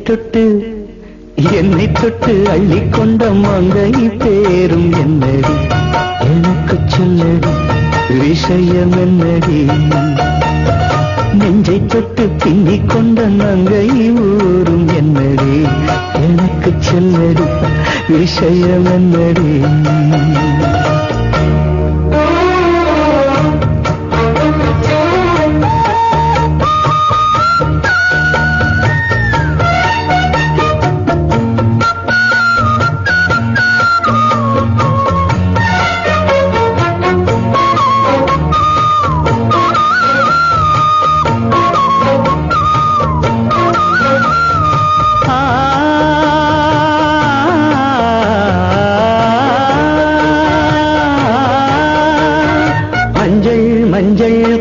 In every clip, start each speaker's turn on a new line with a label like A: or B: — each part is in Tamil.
A: தொட்டு என்னை தொட்டு அள்ளிக்கொண்ட மங்கை பேரும் என்னடி எனக்கு சொல்லடி விஷயம் என்னடி நெஞ்சை தொட்டு பின்னிக் கொண்ட நங்கை ஊரும் என்னடி எனக்கு சொல்லடி விஷயம் என்னடி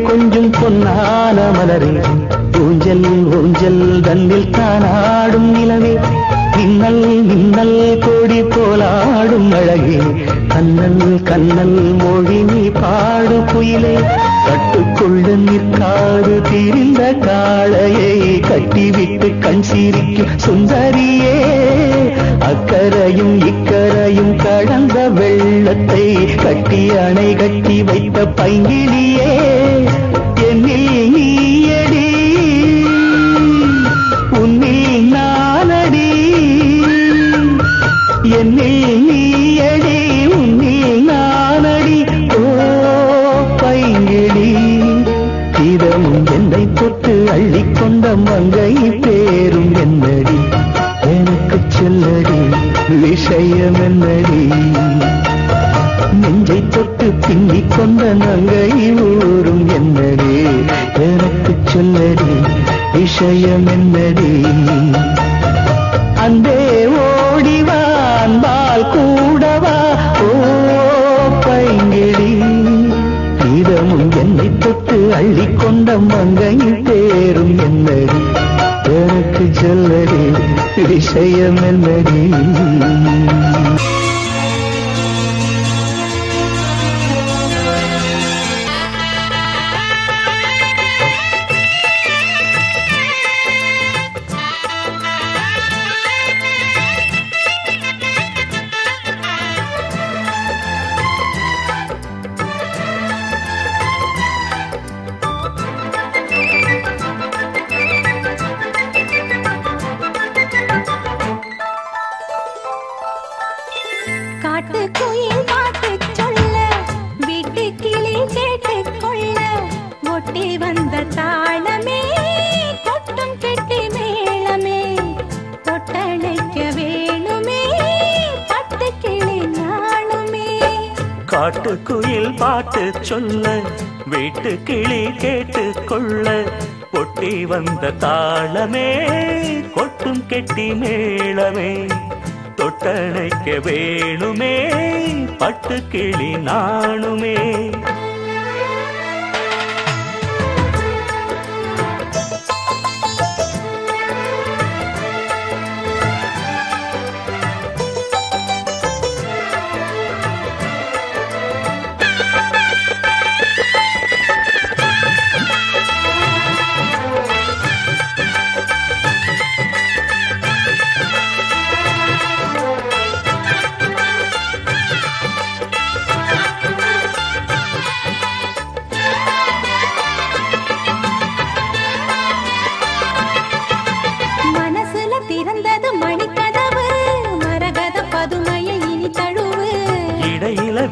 A: கொஞ்சம் பொன்னான மலரே ஊஞ்சல் ஊஞ்சல் தன்னில் தானாடும் நிலவே மின்னல் மின்னல் கோடி போலாடும் அழகே கண்ணல் கண்ணல் மொழி நீ பாடு குயிலே கட்டுக்குள்ள நிற்காது திரிந்த காளையை கட்டிவிட்டு கண் சிரிக்கும் சுந்தரியே அக்கரையும் இக்கரையும் கடந்த வெள்ளத்தை கட்டி அணை கட்டி வைத்த பைங்கிலியே என்னில் நீயடி உன்னில் நானடி என்னில் நீயடி உன்னில் நானடி ஓ பைங்கிலி இதமும் என்னை தொட்டு அள்ளிக்கொண்ட மங்கை பேரும் என்னடி எனக்கு சொல்லடி விஷயம் என்னடி நெஞ்சை தொட்டு பின்னிக் கொண்ட நங்கை ஊரும் என்னடி எனக்கு சொல்லடி விஷயம் என்னடி அந்தே ஓடிவான் பால் கூடவா ஓ பைங்கிழி இதமும் என்னை தொட்டு அள்ளிக்கொண்ட மங்கை பேரும் என்னடி எனக்கு சொல்லடி விஷயம் என்னடி
B: காட்டுக்குயில் பாட்டு சொல்ல வீட்டு கிளி கேட்டு கொள்ள பொட்டி வந்த தாளமே கொட்டும் கெட்டி மேளமே தொட்டணைக்க வேணுமே பட்டு கிளி நாணுமே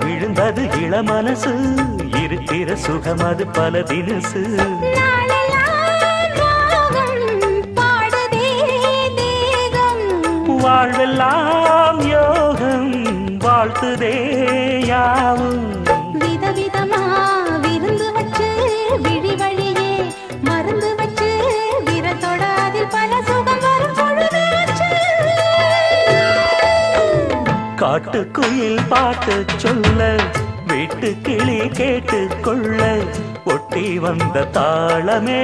B: விழுந்தது இளமனசு இருக்கிற சுகம் அது பல தினசு வாழ்வெல்லாம் யோகம் வாழ்த்துதே யாவும்
C: விதவிதமா விருந்து வச்சு விழி வழியே மருந்து வச்சு விரத்தோட அதில் பல சுகம் வரும் பொழுது
B: காட்டுக்குயில் பாட்டு சொல்ல வீட்டு கிளி கேட்டு கொள்ள ஒட்டி வந்த தாளமே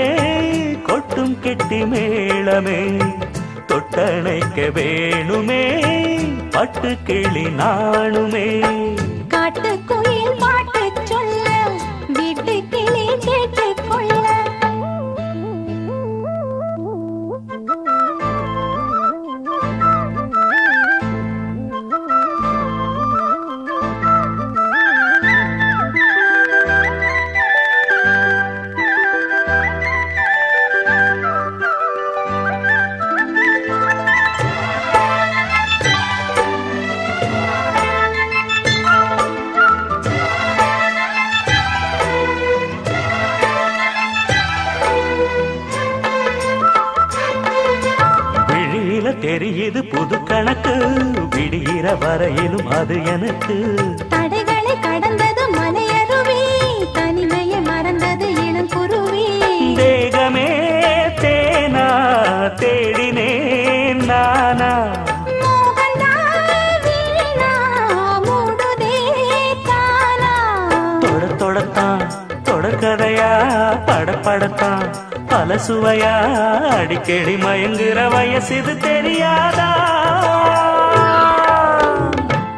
B: கொட்டும் கெட்டி மேளமே தொட்டணைக்க வேணுமே பட்டு கிளி நாணுமே
C: காட்டுக்குயில் பாட்டு சொல்ல வீட்டு கிளி கேட்டு கொள்ள
B: கணக்கு விடுகிற வரையிலும் அது எனக்கு.
C: தடைகளை கடந்தது மலையருவி, தனிமையை மறந்தது இளங்குருவி.
B: தேகமே தேனா தேடினேன் நானா, தொடத்தான் தொடர்கதையா படப்படத்தான் பல சுவையா அடிக்கடி மயங்குற வயசு தெரியாதா?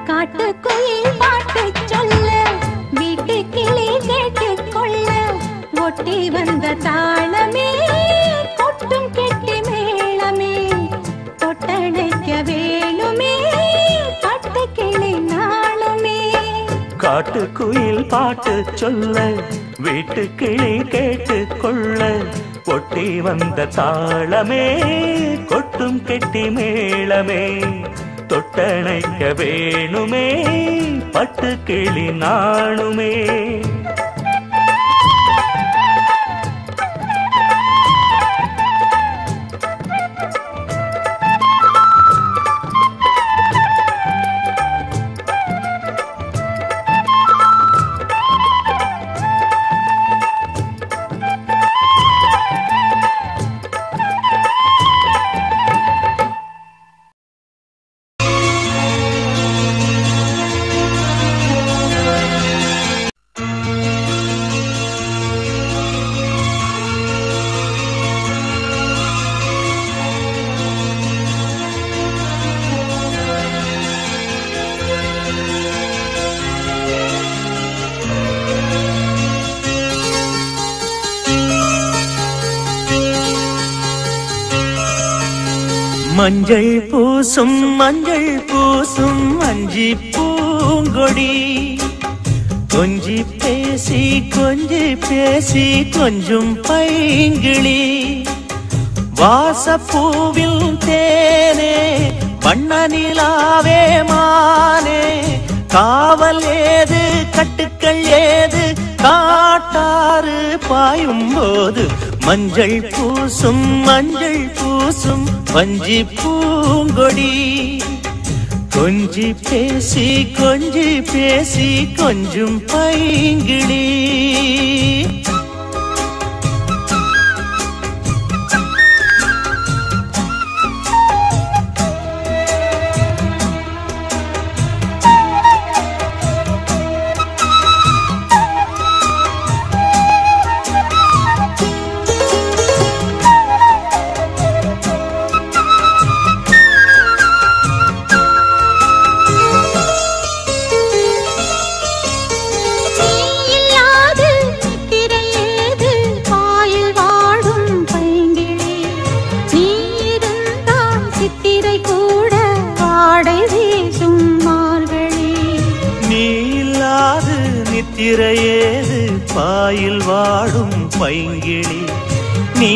C: காட்டுக்குயில் பாட்டு சொல்ல, வீட்டு கிளி கேட்டுக் கொள்ள, ஒட்டி வந்த தாளமே கொட்டும் கெட்டி மேளமே, தொட்டணைக்க வேணுமே பட்டு கிளி நாளுமே.
B: காட்டுக்குயில் பாட்டு சொல்ல, வீட்டு கிளி கேட்டு கொள்ள, ஒட்டி வந்த தாளமே கொட்டும் கெட்டி மேளமே, தொட்டணைக்க வேணுமே பட்டு கிளி நாணுமே. மஞ்சள் பூசும் அஞ்சி பூங்கொடி, கொஞ்சி பேசி கொஞ்சும் பைங்கிளி, வாசப்பூவில் தேனே வண்ண நிலாவே மானே, காவல் ஏது கட்டுக்கள் ஏது காட்டாறு பாயும் போது, மஞ்சள் பூசும் வஞ்சி பூங்கொடி, கொஞ்சி பேசி கொஞ்சும் பைங்கிளி. திரையேது பாயில் வாடும் பைங்கிளி, நீ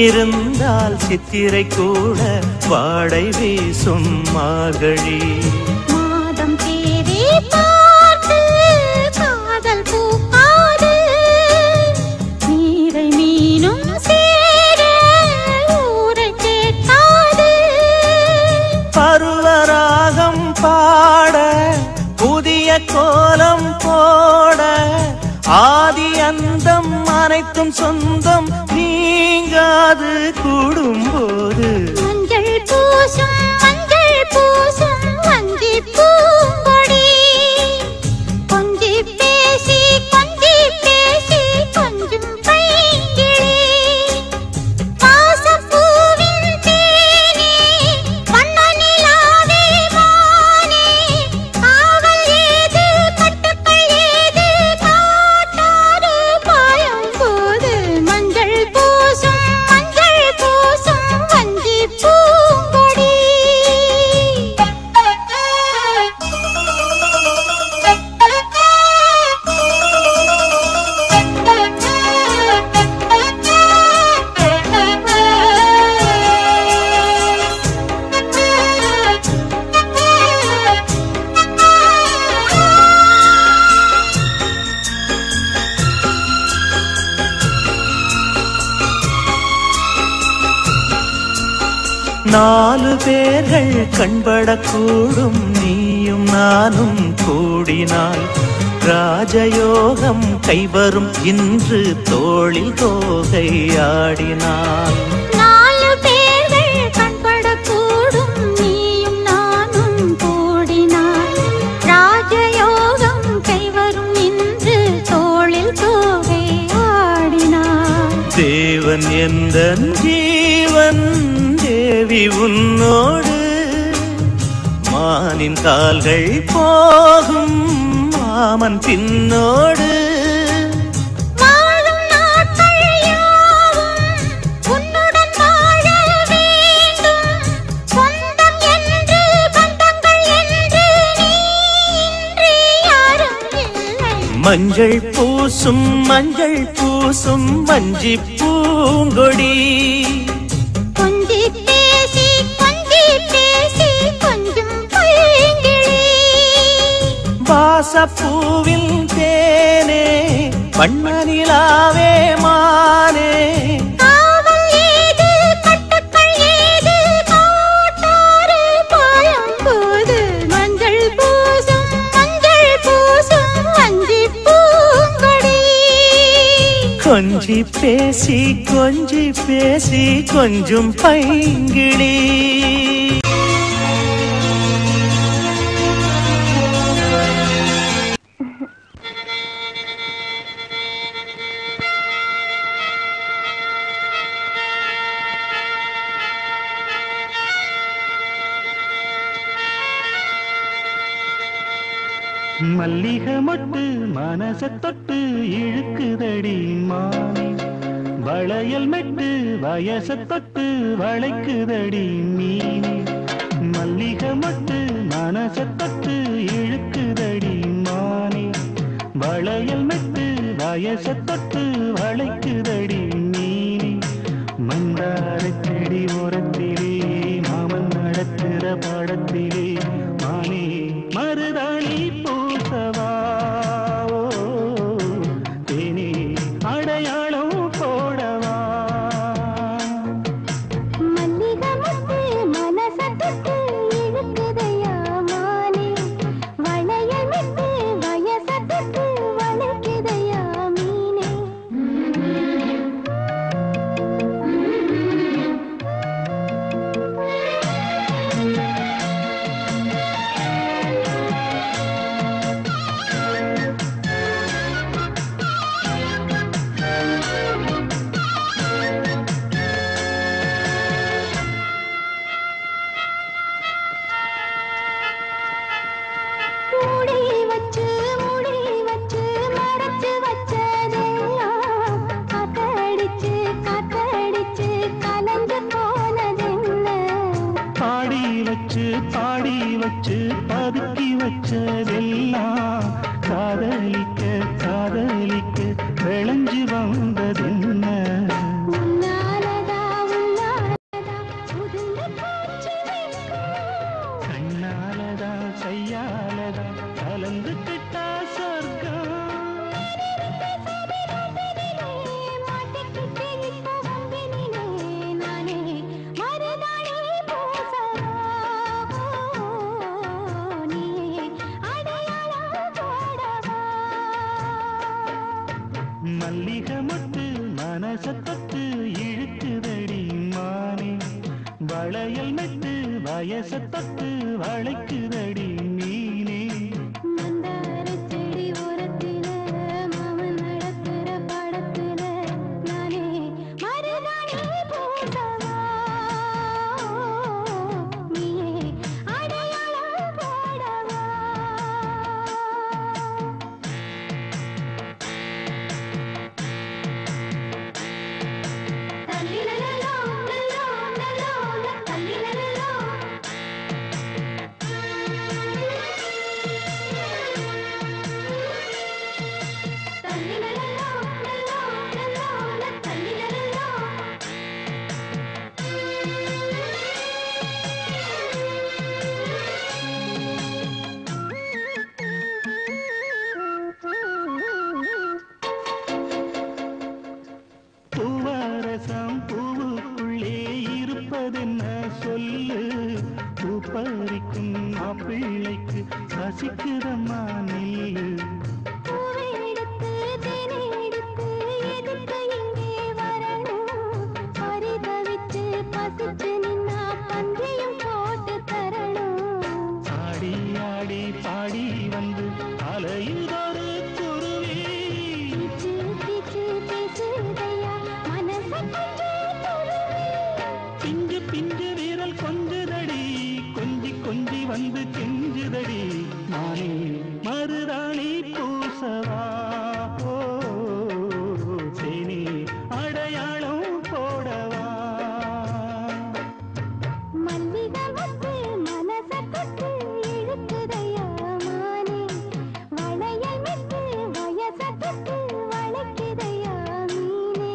B: இருந்தால் சித்திரை கூட வாடை வீசும் மார்கழி.
C: மாதம் தேதி பார்த்து காதல் பூக்காது, நீரை மீனும் சேர ஊரை கேட்காது.
B: பருவராகம் பாட புதிய கோலம் போட, ஆதி அந்தம் அனைத்தும் சொந்தம் நீங்காது கூடும்போது,
C: மஞ்சள் பூசும் வஞ்சி பூங்கொடி, கொஞ்சி பேசி கொஞ்சும் பைங்கிளி, வாசப்பூவின் தேனே வண்ண நிலாவே மானே, காவல் ஏது கட்டுக்கள் ஏது காட்டாறு பாயும் போது, மஞ்சள் பூசும் வஞ்சி பூங்கொடி.
B: நாலு பேர்கள் கண்படக்கூடும் நீயும் நானும் கூடினாய் ராஜயோகம் கைவரும் இன்று தோளில் தோகை ஆடினாள்
C: நாலு பேர்கள் கண்படக்கூடும் நீயும் நானும் கூடினாய் ராஜயோகம் கைவரும் இன்று தோளில் தோகை ஆடினாள்
B: தேவன் எந்தன் ஜீவன் தேவி உன்னோடு மானின் கால்கள் போகும் மாமன் பின்னோடு
C: வாழும் நாட்கள் யாவும் உன்னுடன் வாழ வேண்டும் சொந்தம் என்று பந்தங்கள் என்று நீ இன்றி யாரும் இல்லை
B: மஞ்சள் பூசும் மஞ்சி பூங்கொடி
C: கொஞ்சி பேசி கொஞ்சம் பைங்கிளி
B: வாசப்பூவில் தேனே வண்ணனிலாவே மானே
C: காவல் ஏது கட்டுக்கள் ஏது காட்டாறு பாயும் போது மஞ்சள் பூசும் வஞ்சி பூங்கொடி
B: கொஞ்சி பேசி கொஞ்சம் பைங்கிளி
A: மல்லிகை மொட்டு மனச தொட்டு இழுக்குதடி மானே வளையல் மெட்டு வயச தொட்டு வளைக்குதடி மீனே மல்லிகை மொட்டு மனச தொட்டு இழுக்குதடி மானே வளையல் மெட்டு வயச தொட்டு வளைக்குதடி மீனே மந்தார செடி ஓரத்திலே மாமன் நடத்துற படத்திலே மானே மருதாணி பூசவா தேனே அடையாளம் போடவா
C: மல்லிகை மொட்டு மனச தொட்டு இழுக்குதையா மானே வளையல் மெட்டு வயச தொட்டு வளைக்குதையா மீனே மூடி வச்சு மறைச்சு வச்சதெல்லாம் காத்தடிச்சு கலந்து போனதென்ன
A: பாடி வச்சு பதுக்கி வச்சதெல்லாம் காதலிக்க விளைஞ்சு வந்ததென்ன
C: உன்னாலதா உதிர்ந்த காட்சி
A: கண்ணாலதா கையாலதா கலந்து கிட்டா சொர்க்கம்
C: மாட்டிக்கிட்டு இப்போ வம்பினிலே நானே மருதாணி பூசவா நீயே அடையாளம் போடவா
A: மல்லிகை மொட்டு மனச தொட்டு இழுக்குதடி மானே வளையல் மெட்டு வயச தொட்டு வளைக்குதடி மீனே
C: மந்தார செடி ஓரத்தில மாமன் நடத்துற படத்துல நானே மருதாணி பூசவா நீயே அடையாளம் போடவா தல்லிலலலோ, லலோ, லலோ, தல்லிலலலோ.
A: மாப்பிள்ளைக்கு பசிக்குதம்மா நெல்லு
C: பூவை எடுத்து தேனை எடுத்து எதுக்கு இங்கே வரணும் பரிதவிச்சு பசிச்சு நின்னா பந்தியும் போட்டு தரணும்
A: ஆடி ஆடி பாடி வந்து அலையுதொரு குருவி
C: பீச்சு பீச்சு பேசுதையா மனச கொஞ்சம் துருவி
A: பிஞ்சு பிஞ்சு வீரல் கொஞ்சுதடி கொஞ்சி கொஞ்சி வந்து கெஞ்சுதடி நானே மருதாணி பூசவா ஓ, தேனே அடையாளம் போடவா
C: மல்லிகை முத்து மனச தொட்டு இழுக்குதையா மானே வளையல் மெத்து வயச தொட்டு வளைக்குதையா மீனே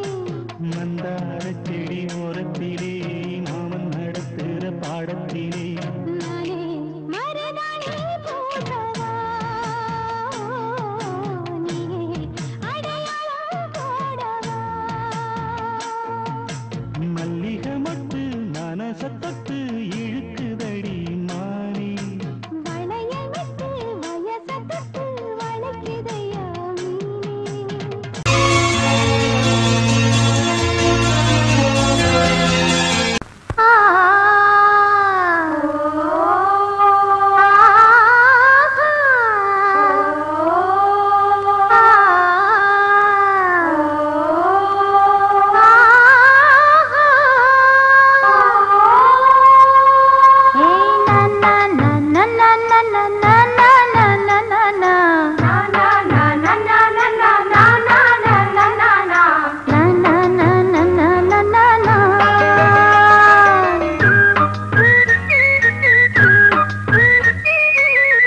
A: மந்தார செடி ஓரத்திலே மாமன் நடத்துற பாடத்திலே
C: நானே மருதாணி பூசவா நீயே அடையாளம் போடவா
A: மல்லிகை மொட்டு மனச தொட்டு இழுக்குதடி மானே
C: வளையல் மெத்து வயச தொட்டு வளைக்குதையா மீனே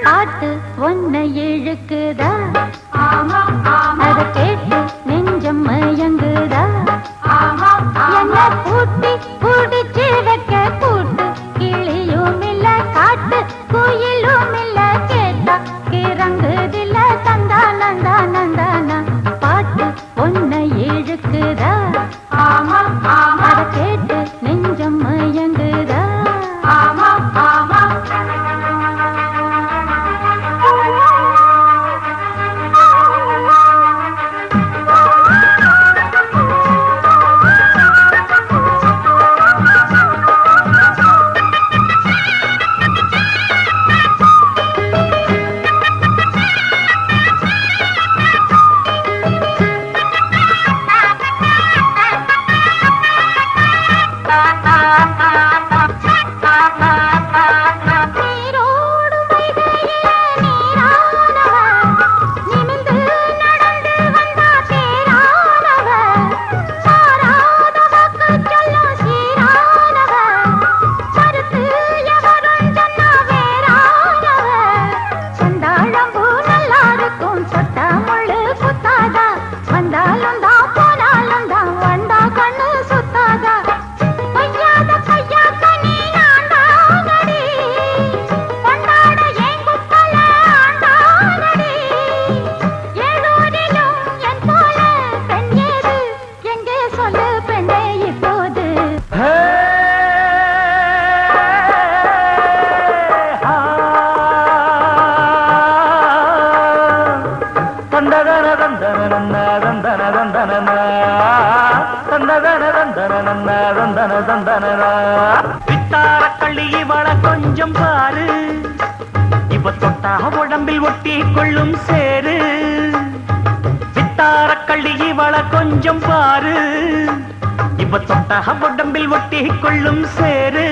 C: பாட்டு ஒன்னை இழுக்குதா அத கேட்டு நெஞ்சம் மயங்குதா என்ன பூட்டி பூடிச்சு வைக்க கூட்டு கிளியும் இல்ல காட்டு குயிலும் இல்ல கேட்டா கிறங்குதில்ல தந்தா நந்தா நந்தானா பாட்டு ஒன்னை இழுக்குதா அத கேட்டு நெஞ்சம் மயங்குதா நீரோடு வைகையில நீரானவ நிமிர்ந்து நடந்து வந்தா தேரானவ சாராத வாக்கு சொல்லும் சீரானவ கருத்து எவரும் சொன்னா வேறானவ சொந்தாழம்பூ நல்லா இருக்கும் சொட்டா முள்ளு குத்தாதா வந்தாலும் தான் போனாலும் தான் வந்தா கண்ணு சுத்தாதா பையாத பையாக்க நீ ஆண்டானடி கொண்டாட ஏன் குத்தல ஆண்டானடி ஏழூரிலும் என் போல பெண் ஏது எங்கே சொல்லு பெண்ணே இப்போது
B: தந்ததன தந்தன தந்தன தந்தன தந்ததன தந்தன தந்தன தந்தன வித்தார கள்ளி இவள கொஞ்சம் பாரு இவ தொட்டா உடம்பில் ஒட்டி கொள்ளும் சேரு வித்தார கள்ளி இவள கொஞ்சம் பாரு இவ தொட்டா உடம்பில் ஒட்டி கொள்ளும் சேரு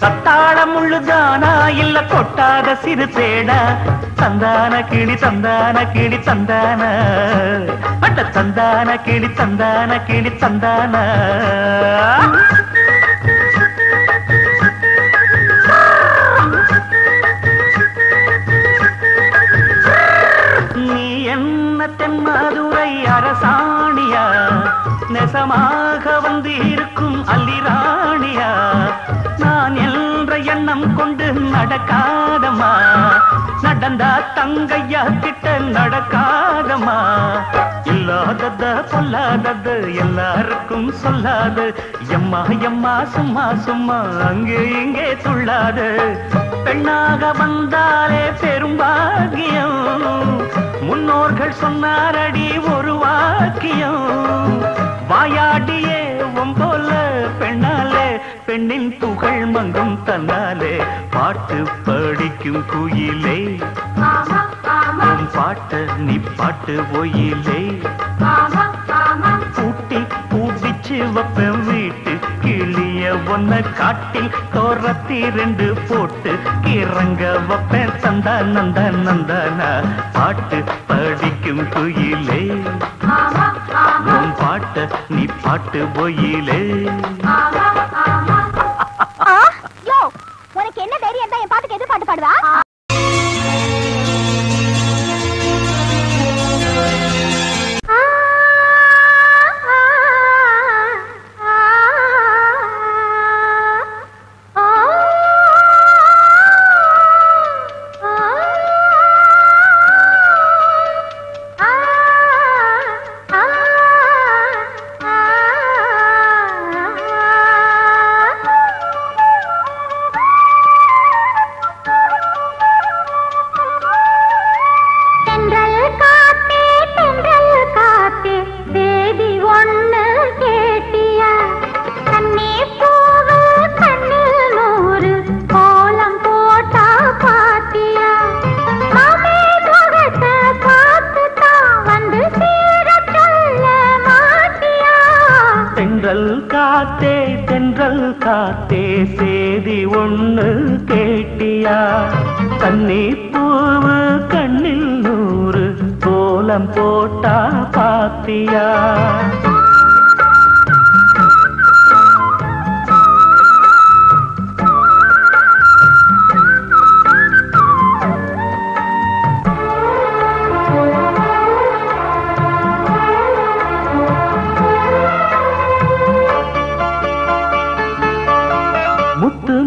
B: சத்தாள முள்ளுதானா இல்ல கொட்டாத சிறு தேடா தந்தான கிளி தந்தான கிளி தந்தான பட்ட தந்தான கிளி தந்தான கிளி தந்தான நீ என்ன தென்மதுரை அரசாணியா நெசமாக வந்து இருக்கும் அல்லிராணியா நான் என்ற எண்ணம் கொண்டு நடக்காதமா நடந்தா தங்கையா கிட்ட நடக்காதமா இல்லாதத பொல்லாதது எல்லாருக்கும் சொல்லாது. எம்மா எம்மா சும்மா சும்மா அங்கே இங்கே துள்ளாது. பெண்ணாக வந்தாலே பெரும்பாகியம், முன்னோர்கள் சொன்னாரடி ஒரு வாக்கியம். வாயாடியே ஒம்போல பெண்ணாலே பெண்ணின் புகழ் மங்கும் தன்னாலே. பாட்டு படிக்கும் குயிலே உன் பாட்ட நீ பாட்டு ஒயிலே. பூட்டி பூட்டிச்சு வப்பேன் வீட்டு கிளிய ஒன்ன காட்டில் தோரத்தி 2 போட்டு கிறங்க வப்பேன் தந்தா நந்தா நந்தானா. பாட்டு படிக்கும் குயிலே உன் பாட்ட நீ பாட்டு ஒயிலே.
C: உனக்கு என்ன தைரியம் தான் என் பாட்டுக்கு எது பாட்டு பாடுவா?
B: தென்றல் காத்தே சேதி ஒண்ணு கேட்டியா? கண்ணீர் பூவு கண்ணில் 100 கோலம் போட்டா பாத்தியா?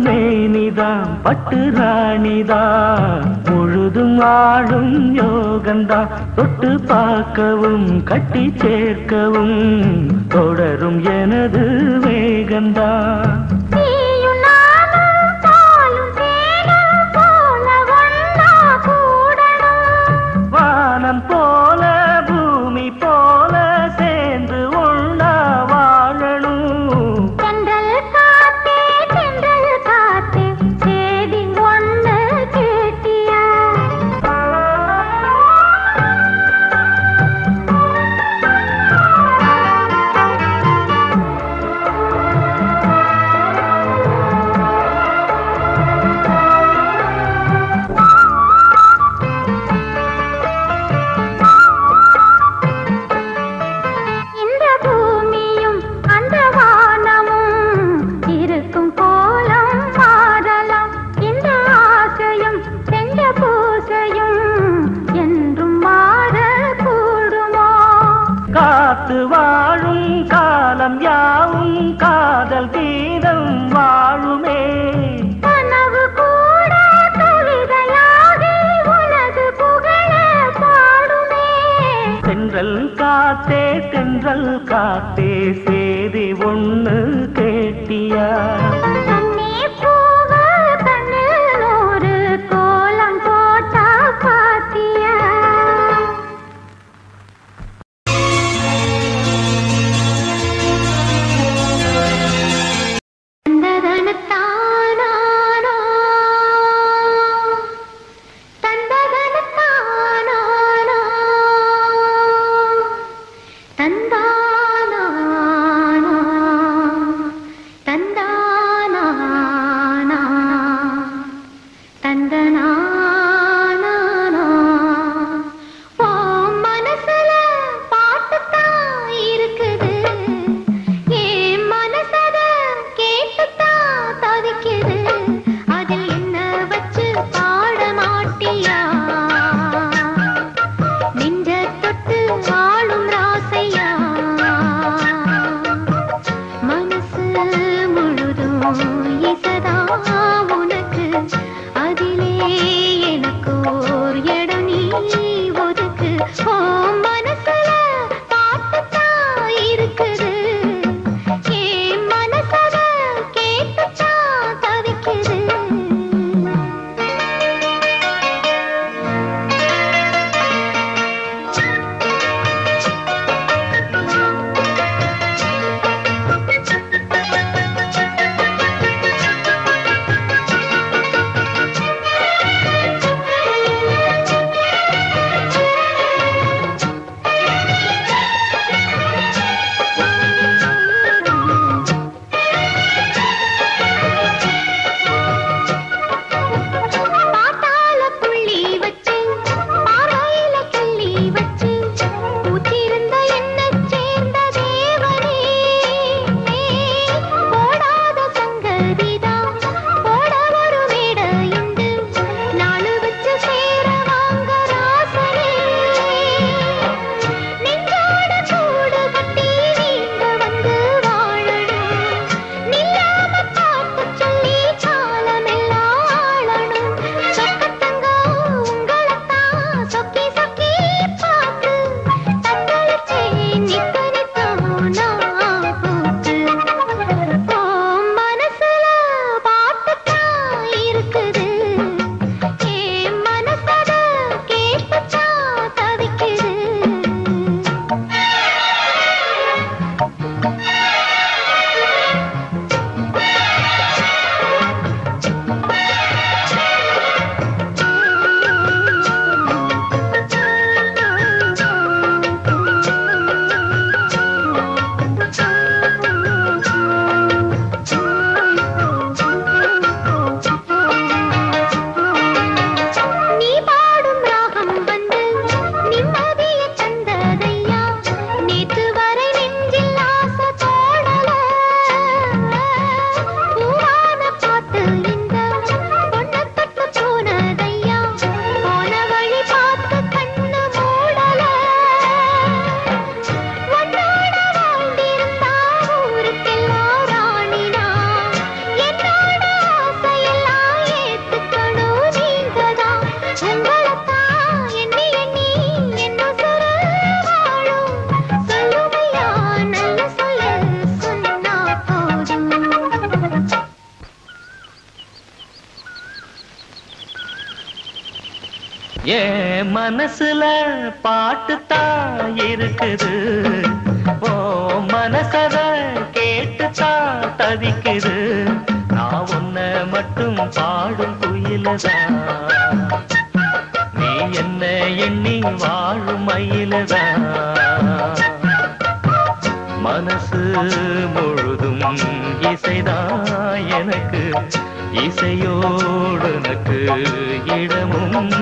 B: மேனிதான் பட்டு ராணிதான் முழுதும் ஆளும் யோகந்தான். தொட்டு பார்க்கவும் கட்டி சேர்க்கவும் தொடரும் எனது வேகந்தான். வானம் போல பூமி போல சேர்ந்து ஒண்ணா வாழணும். காத்து வாழும் காலம் யாவும் காதல் கீதம் வாழுமே. கனவு கூட கவிதையாகி உனது புகழ பாடுமே. தென்றல் காத்தே சேதி ஒண்ணு கேட்டியா?
C: முழுதும் இசதா உனக்கு அதிலே
B: ஏன் மனசுல பாட்டுத்தான் இருக்குது, ஓ மனசத கேட்டுத்தான் தவிக்குது. நான் உன்ன மட்டும் பாடும் குயிலதான், நீ என்ன எண்ணி வாழும் மயிலதான். மனசு முழுதும் இசைதான் எனக்கு, இசையோடு எனக்கு இடமும்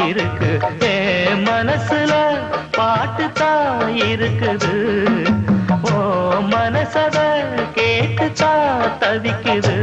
B: இருக்கு. மனசுல பாட்டுத்தான் இருக்குது, ஓ மனசத கேட்டுத்தான் தவிக்குது.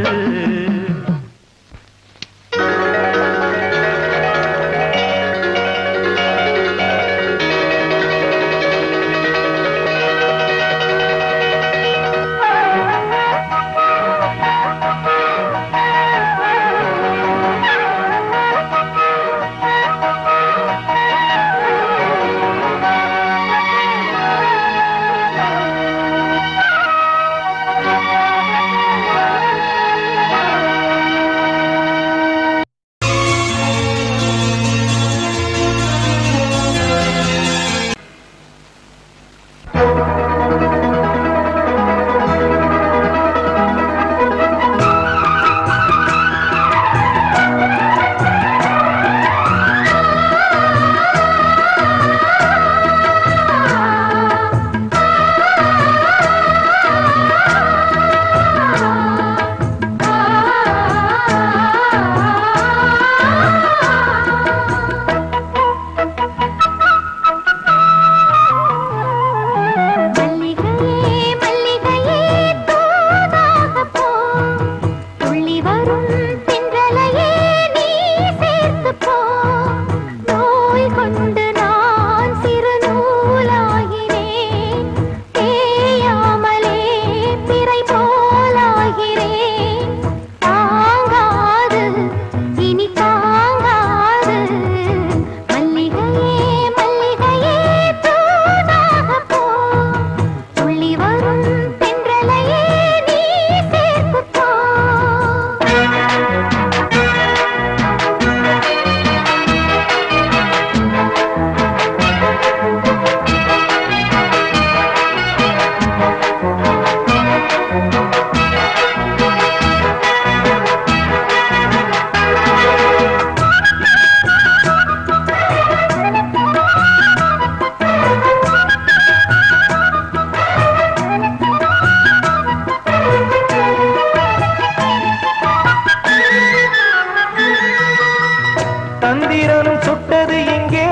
A: சந்திரனும் சுட்டது எங்கே,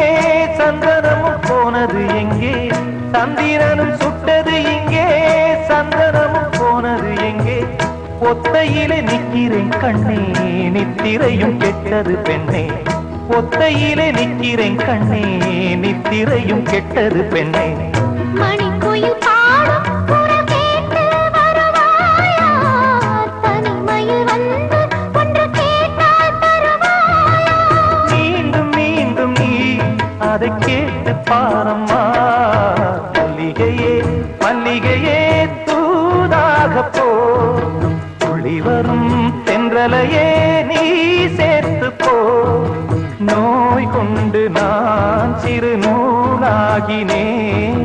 A: சந்தனமும் போனது எங்கே? சந்திரனும் சுட்டது எங்கே, சந்தனமும் போனது எங்கே? ஒத்தையிலே நிக்கிறேன் கண்ணே, நித்திரையும் கெட்டது பெண்ணே. ஒத்தையிலே நிக்கிறேன் கண்ணே, நித்திரையும் கெட்டது பெண்ணே.
C: மணிக்குயில் பாடும் குரல் கேட்டு வருவாயா, தனிமையில் வந்து ஒன்று கேட்டால் தருவாயா?
A: மீண்டும் மீண்டும் நீ அதை கேட்டு பாரம்மா. மல்லிகையே மல்லிகையே தூதாக போ, துளி வரும் தென்றலையே நீ சேர்த்து போ. நோய் கொண்டு நான் சிறு நூலாகினேன்,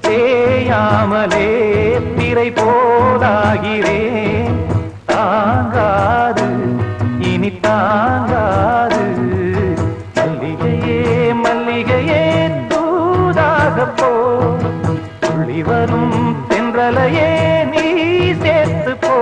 A: தேயாமலே திரை போலாகிறேன். தாங்காது இனி தாங்காது, மல்லிகையே மல்லிகையே தூதாக போ, துளி வரும் தென்றலையே நீ சேர்த்து போ.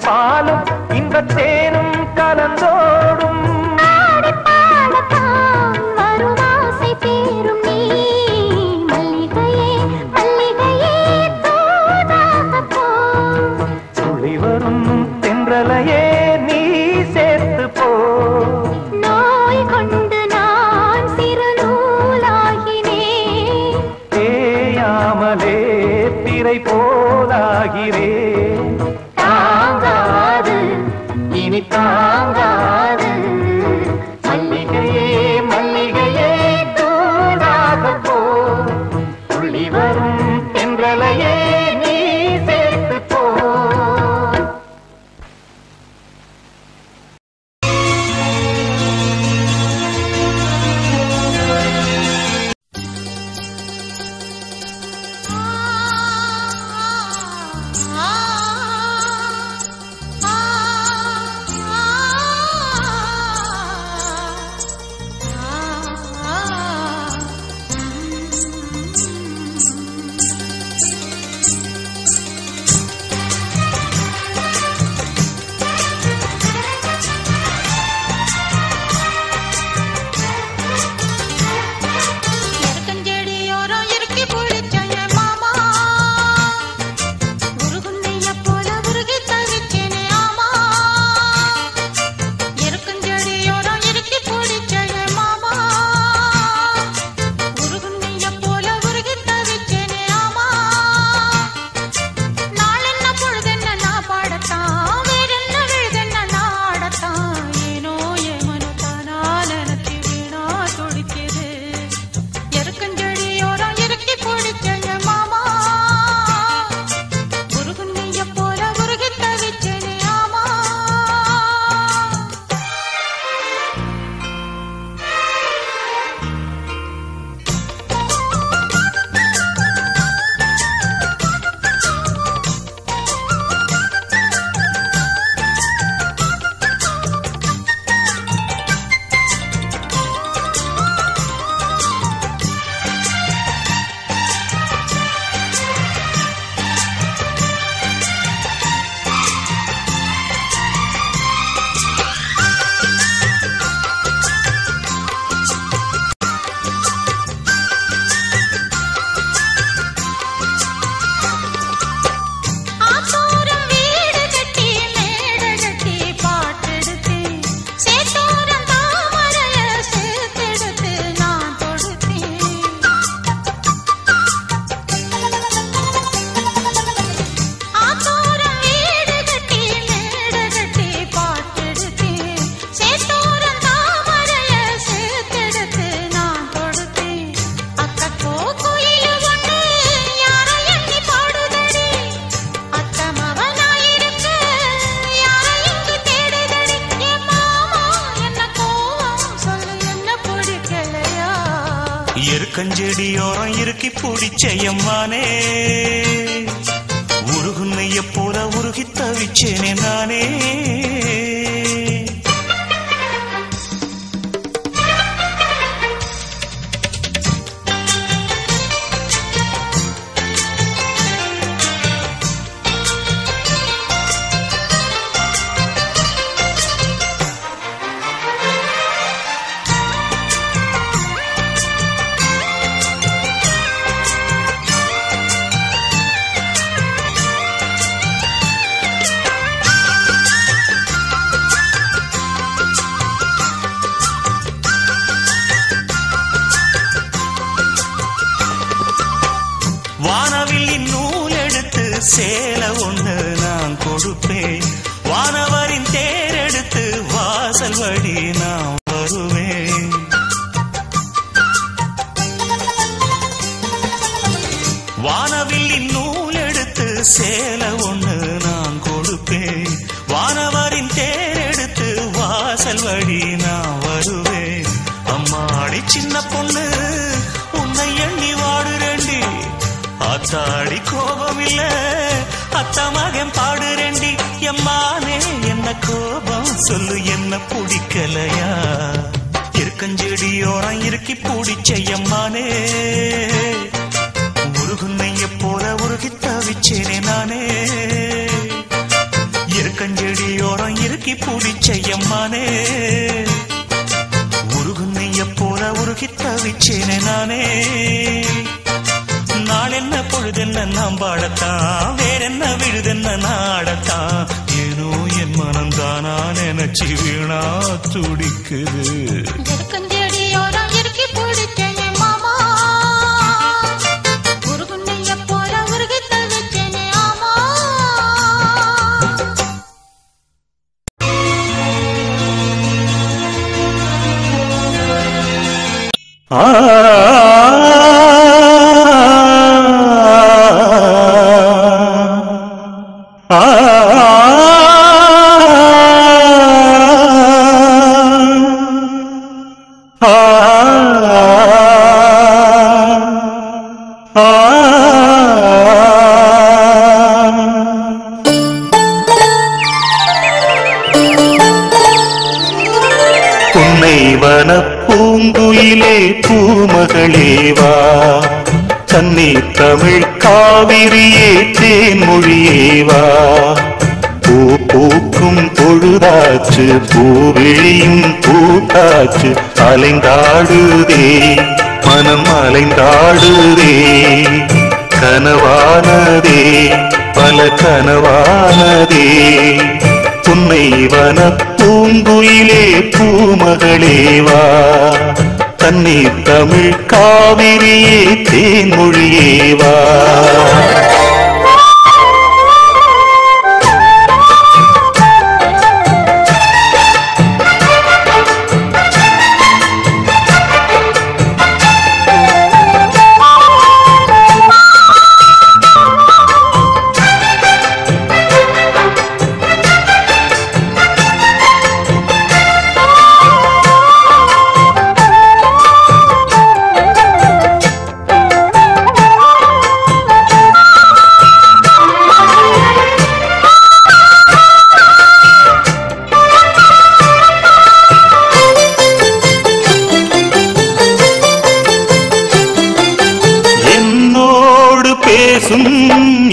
A: பாலும் இன்பத் தேனும் கலந்தோடும். துளி வரும் தென்றலையே நீ சேர்த்து போ.
C: நோய் கொண்டு நான் சிறு நூலாகினேன்,
A: தேயாமலே திரை போலாகிறேன். தாங்காது இனி தாங்காது, மல்லிகையே மல்லிகையே தூதாக போ. துள்ளி வரும் தென்றலையே நீ சேர்த்து போ.
B: எருக்கஞ்செடியோரம் இறுக்கி பிடிச்சையம்மானே, உருகுன்னைய போல உருகி தவிச்சேனே நானே. வானவில்லின் நூல் எடுத்து சேல ஒண்ணு நான் கொடுப்பேன், வானவரின் தேரெடுத்து வாசல் வழி நான் வருவேன். வானவில்லின் நூல் எடுத்து சேல ஒண்ணு நான் கொடுப்பேன், வானவரின் தேரெடுத்து வாசல் வழி நான் வருவேன். அம்மாடி சின்ன பொண்ணு உன்னை எண்ணி வாடுறேண்டி, ஆத்தாடி கோபம் இல்ல அத்த மகன் பாடுறேண்டி. எம்மானே என்ன கோபம் சொல்லு, என்ன பிடிக்கலையா? இருக்கஞ்செடியோரம் இறுக்கி பிடிச்சையம்மானே, உருகுன்னைய போல உருகி தவிச்சேனே நானே. இருக்க பிடிச்சையம்மானே உருகுன்னைய போல உருகி தவிச்சேனே நானே நாளென்ன பொழுதென்ன நாம் பாடத்தான் வேறென்ன விழுதென்ன நாடத்தான் ஏனோ என் மனம்தானா நினைச்சு வீணா துடிக்குது
D: பூங்குயிலே பூமகளேவா கன்னி தமிழ் காவிரியே தேன்மொழியேவா பூ பூக்கும் பொழுதாச்சு பூவிழியும் பூத்தாச்சு அலைந்தாடுதே மனம் அலைந்தாடுதே கனவானதே பல கனவானதே புன்னை வன பூங்குயிலே பூமகளேவா தண்ணீர் தமிழ் காவிரியே தேன்மொழியேவா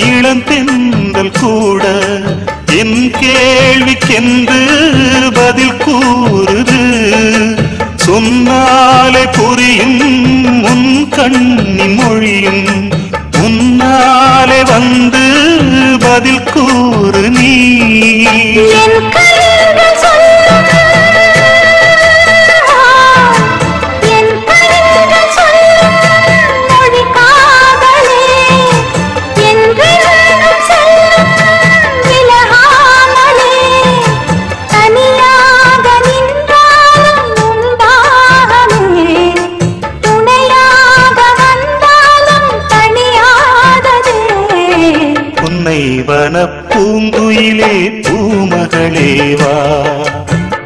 D: இளந்தெந்தல் கூட என் கேள்விக்கென்று பதில் கூறுது சொன்னாலே புரியும் உன் கண்ணின் மொழியும் முன்னாலே வந்து பதில் கூறு நீ வன பூங்குயிலே பூமகளேவா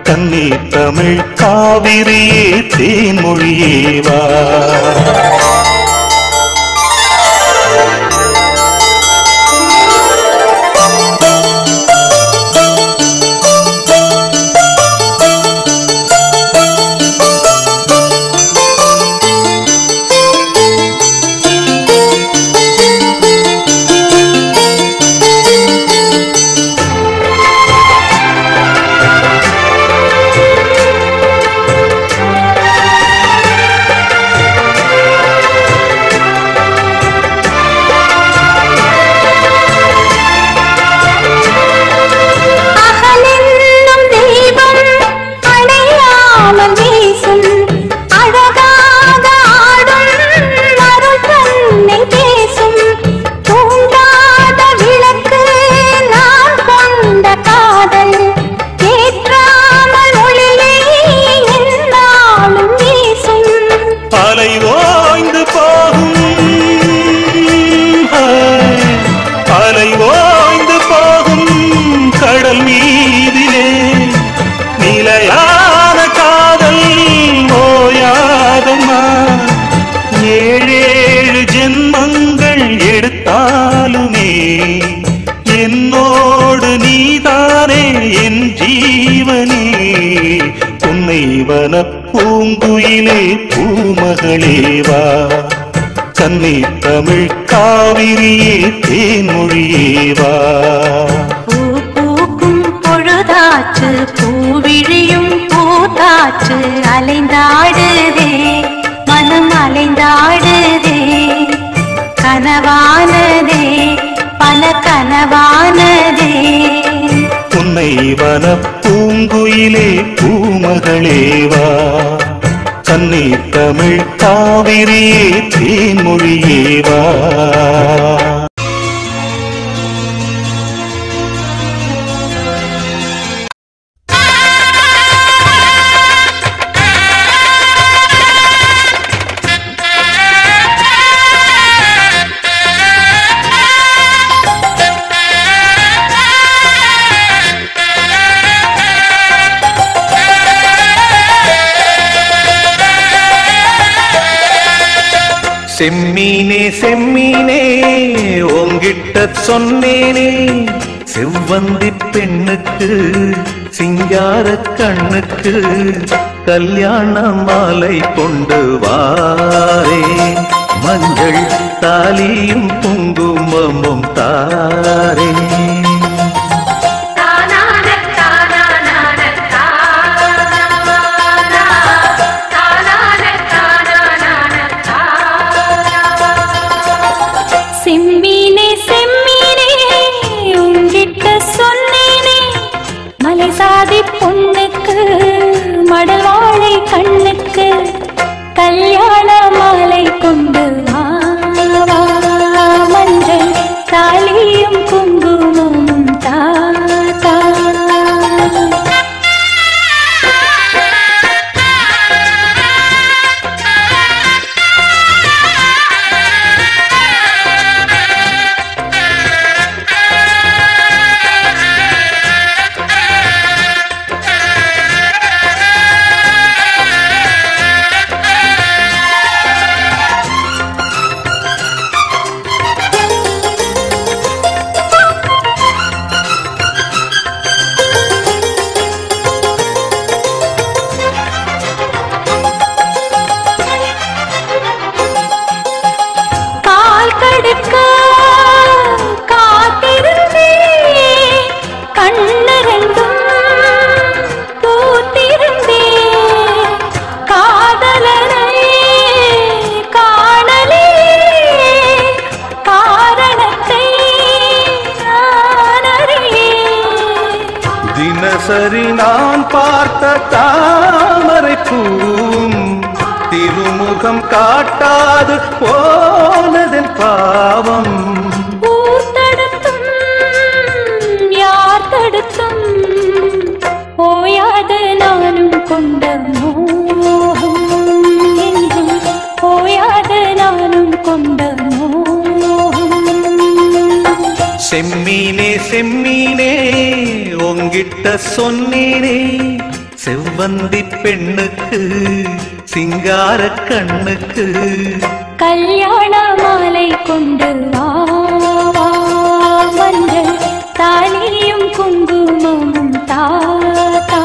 D: தண்ணீர் தமிழ் காவிரியே தேன்மொழியேவா என்னோடு நீதானே என் ஜீவனே உன்னை வன பூங்குயிலே பூமகளேவா கன்னி தமிழ் காவிரியே தேன்மொழியேவா
C: பூ பூக்கும் பொழுதாச்சு
E: பூத்தாச்சு பூவிழியும் பூத்தாச்சு அலைந்தாடுதே மனம் அலைந்தாடுதே கனவானதே பல கனவானதே
D: உன்னை வன பூங்குயிலே பூமகளேவா கண்ணி தமிழ் காவிரியே தேன்மொழியேவா செம்மீனே செம்மீனே உங்கிட்ட சொன்னேனே செவ்வந்தி பெண்ணுக்கு சிங்கார கண்ணுக்கு கல்யாண மாலை கொண்டு வாரே மஞ்சள் தாலியும் குங்குமமும் தாரே
E: சாதி பொண்ணுக்கு மடல் வாழை கண்ணுக்கு கல்யாண மாலை கொண்டு வா மஞ்சள் தாலியும் குங்குமமும் தாத்தா
D: சரி நான் பார்த்த தாமரை பூம் திருமுகம் காட்டாது போனதன் பாவம்
E: தடுத்தும் யார் தடுத்தும் ஓயாத நானும் கொண்ட மோகம் என்றும் ஓயாத நானும் கொண்ட மோகம்
D: செம்மீனே செம்மீனே உங்கிட்ட சொன்னேனே செவ்வந்தி பெண்ணுக்கு சிங்கார கண்ணுக்கு
E: கல்யாண மாலை கொண்டு வா மஞ்சள் தாலியும் குங்குமமும் தாத்தா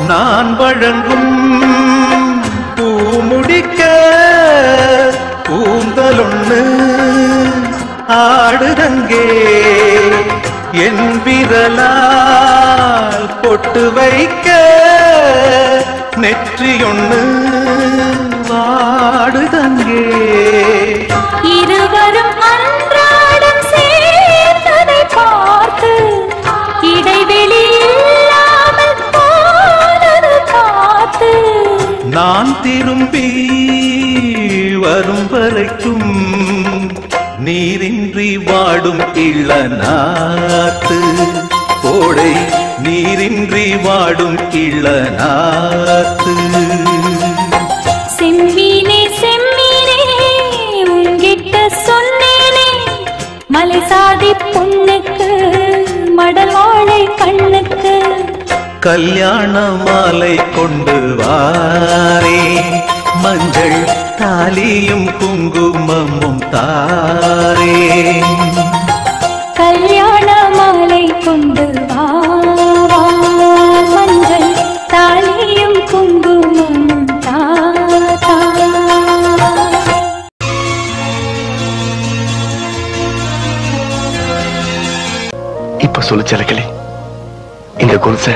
D: நான் வழங்கும் பூமுடிக்க பூந்தலொன்னு ஆடுதங்கே என் விரலால் பொட்டு வைக்க நெற்றியொன்னு வாடுதங்கே
E: இருவரும் அன்றாடம் சேர்ந்ததை பார்த்து இடைவெளி இல்லாமல் போனது காத்து
D: நான் திரும்பி வரும் வரைக்கும் நீரின்றி வாடும் இளநாத்து கோடை நீரின்றி வாடும் இளநாத்து
E: செம்மீனே செம்மீனே உங்கிட்ட சொன்னேனே மலை சாதி பொண்ணுக்கு மடல் வாழை கண்ணுக்கு
D: கல்யாண மாலை கொண்டு வாரே மஞ்சள் தாலியும் குங்குமமும் தாரேன்.
E: கல்யாண மாலை கொண்டு வா வா, மஞ்சள் தாலியும் குங்குமமும் தா தா.
F: இப்ப சொல்லு செலக்கிளி, இந்த கொலுச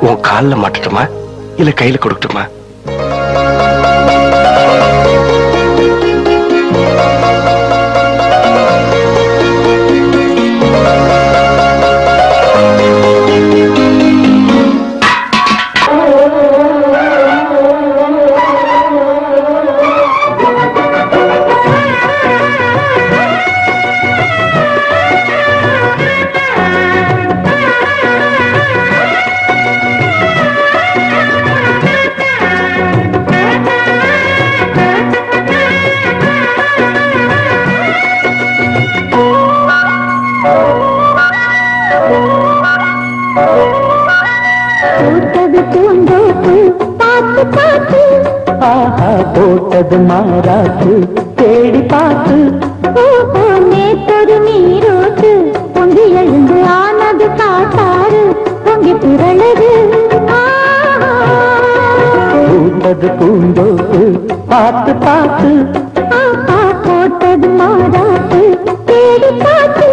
F: உன் காலில் மாட்டட்டுமா இல்ல கையில கொடுக்கட்டுமா?
B: போட்டது மாறாத்து தேடி பார்த்து
C: நேற்றொரு நீரோட்டு பொங்கி எழுந்து ஆனது காட்டாறு பொங்கி புரளது
B: பூத்தது பூந்தோப்பு பார்த்து பார்த்து
C: போட்டது மாறாத்து தேடி பார்த்து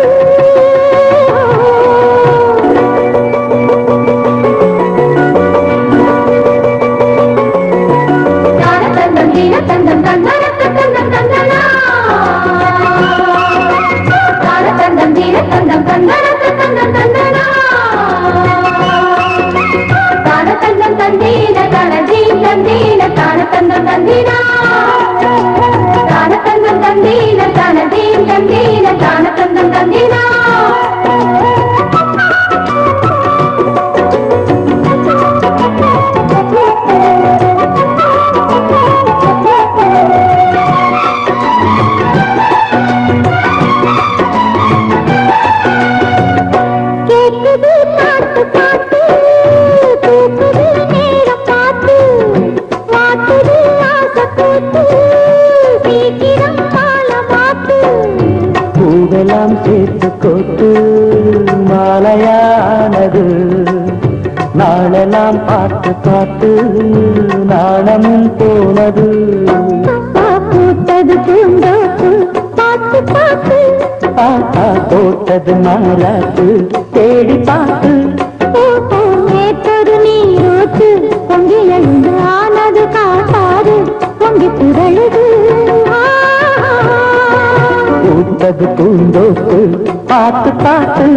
B: பூவெல்லாம் சேர்த்து கொத்து மாலையானது நாளெல்லாம் பார்த்து பார்த்து நாணமும் போனது
C: பூத்தது பூந்தோப்பு பார்த்து பார்த்து
B: போட்டது மாறாத்து தேடி பார்த்து
C: நேற்றொரு நீரோட்டு பொங்கி எழுந்து ஆனது காட்டாறு பொங்கி புரளுது
B: பூத்தது பூந்தோப்பு பார்த்து பார்த்து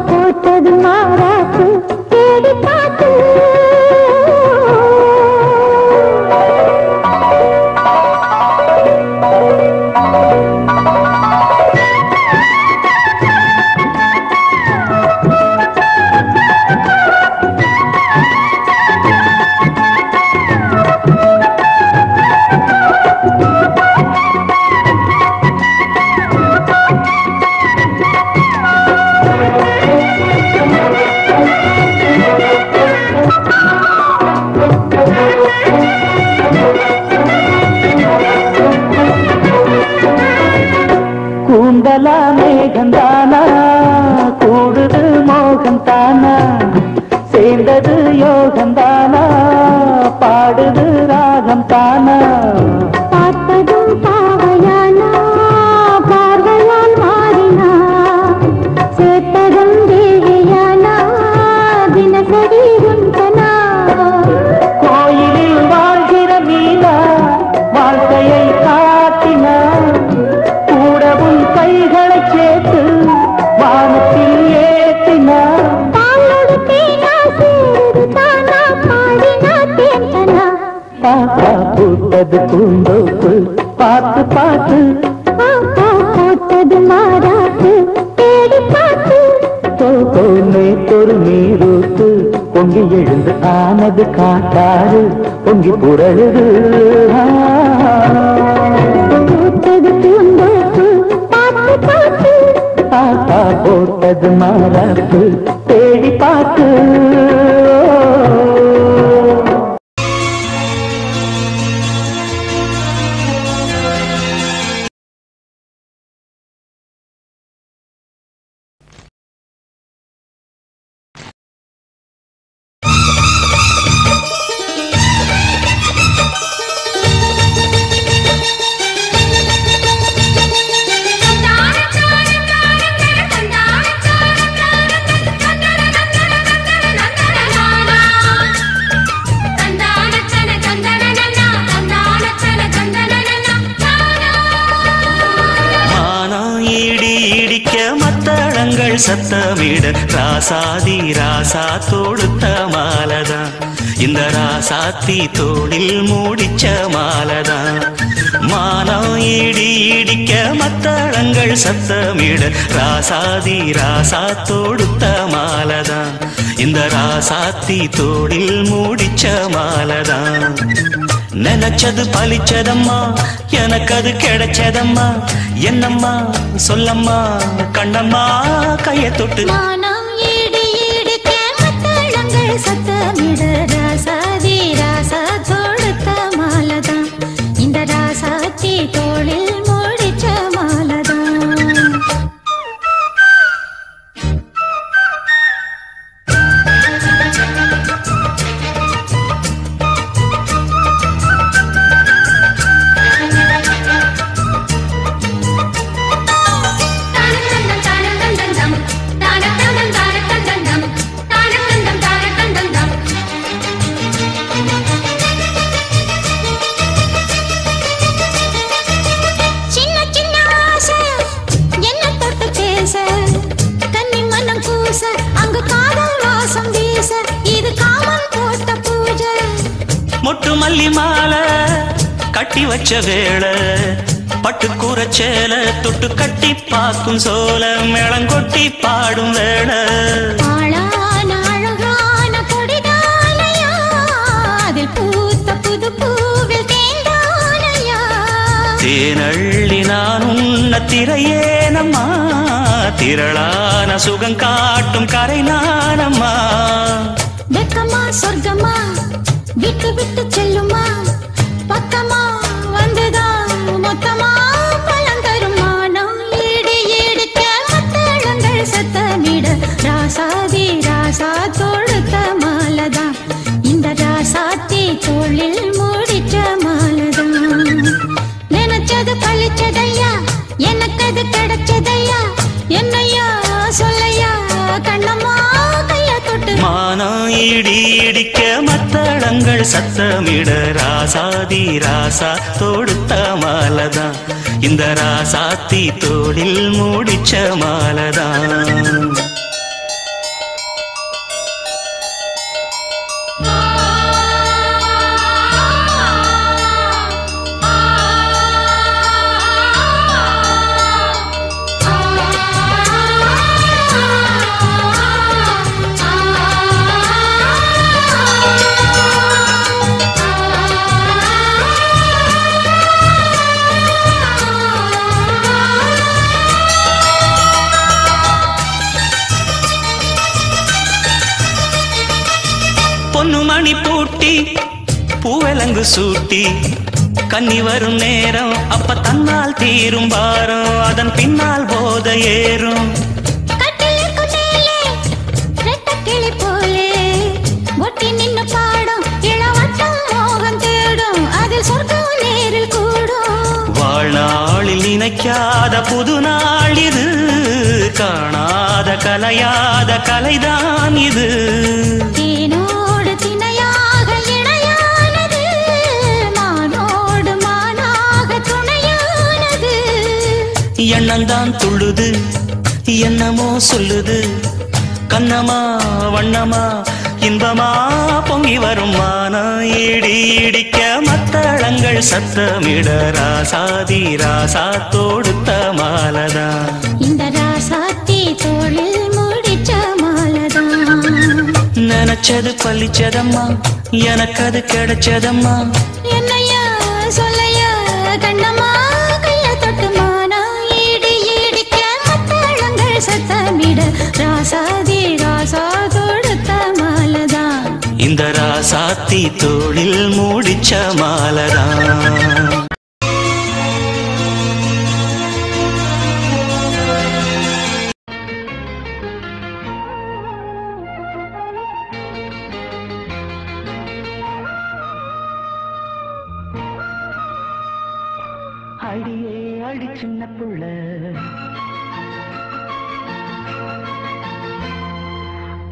C: போட்டது மாறாத்து தேடி பார்த்து
B: கூந்தலா மேகந்தானா கூடுது மோகந்தானா சேர்ந்தது யோகந்தானா பாடுது ராகம் தானா
C: பார்ப்பதும் பாவையானா பார்வையால் மாறினா சேர்த்ததும் தேவையானா தினசரி உண்டனா
B: கோயிலில் வாழ்கிற மீனா வாழ்க்கையை காட்டினா கூடவும் கைகளை சேர்த்து வானத்தில் ஏற்றினா
C: பாலோடு தேனா சேருது தானா பாடினா தேந்தனா
B: பூத்தது பூந்தோப்பு பார்த்து பார்த்து
C: போட்டது மாறாத்து தேடி பார்த்து
B: நேற்றொரு நீரூத்து பொங்கி எழுந்து ஆனது காட்டாறு பொங்கி புரழுது
C: பூத்தது பூந்தோப்பு பார்த்து பார்த்து
B: போட்டது மாறாத்து தேடி பார்த்து மத்தளங்கள் சத்தமிட ராசாதி ராசா தொடுத்த மாலதான் இந்த ராசாத்தி தோளில் மூடிச்ச மாலதான் மானம் இடி இடிக்க மத்தளங்கள் சத்தமிட ராசாதி ராசா தொடுத்த மாலதான் இந்த ராசாத்தி தோளில் மூடிச்ச மாலதான் நினைச்சது பலிச்சதம்மா எனக்கு அது கிடைச்சதம்மா என்னம்மா சொல்லம்மா கண்ணம்மா கைய தொட்டு
C: மானம் ஈடு ஈடுக்க மத்தளங்கள் சத்தமிட ராசாதி ராசா தொடுத்த மாலதான் இந்த ராசாத்தி தோளில் மூடிச்ச மாலதான்
B: மொட்டு மல்லி மாலை கட்டி வச்ச வேளை பட்டு கூரச்சேல தொட்டு கட்டி பார்க்கும் சோல மேளங்கொட்டி பாடும் வேளை
C: ஆளான அழகான கொடிதானையா அதில் பூத்த புது பூவில் தேந்தானையா
B: தேனள்ளி நான் உன்ன திரையேனம்மா திரளான சுகம் காட்டும் கரை நானம்மா
C: வெக்கமா சொர்க்கமா விட்டு விட்டு செல்லுமா பக்கமா வந்துதான் மொத்தமா பலம் தரும் மானம் ஈடு ஈடுக்க மத்தளங்கள் சத்தமிட ராசாதி ராசா தொடுத்த மாலதான் இந்த ராசாத்தி தோளில் மூடிச்ச மாலதான் நினைச்சது பழிச்சதையா எனக்கு அது கிடைச்சதையா என்னையா சொல்லையா கண்ணம்மா கைய தொட்டு
B: மானம் இடி இடிக்க மத்தளங்கள் சத்தமிட ராசாதி ராசா தொடுத்த மாலதான் இந்த ராசாத்தி தோளில் மூடிச்ச மாலதான் பொன்னுமணி பூட்டி பூவலங்கு சூட்டி கன்னி வரும் நேரம் அப்ப தன்னால் தீரும் பாரம் அதன் பின்னால் போத ஏறும்
C: கிளி போலே ஒட்டி நின்னு பாடும் இளவட்டம் மோகம் தேடும் அதில் சொர்க்கம் நேரில் கூடும்
B: வாழ்நாளில் நினைக்காத புது நாள் இது காணாத கலையாத கலைதான் இது
C: தேனோடு திணையாக இணையானது மானோடு மானாக துணையானது
B: எண்ணந்தான் துள்ளுது என்னமோ சொல்லுது கண்ணமா வண்ணமா இன்பமா பொங்கி வரும் மானம் இடி இடிக்க மத்தளங்கள் சத்தமிட ராசாதி ராசா தொடுத்த மாலதான்
C: இந்த ராசாத்தி தோளில் மூடிச்ச மாலதான்
B: நினைச்சது பழிச்சதம்மா எனக்கு அது கிடைச்சதம்மா
C: என்னையா சொல்லையா கண்ணம்மா கைய தொட்டு மானா ஈடு ஈடிக்க மத்தளங்கள் சத்தமிட ராசாதி ராசா தொடுத்த மாலதான்
B: இந்த ராசாத்தி தோளில் மூடிச்ச மாலதான் அடியே அடி சின்ன புள்ள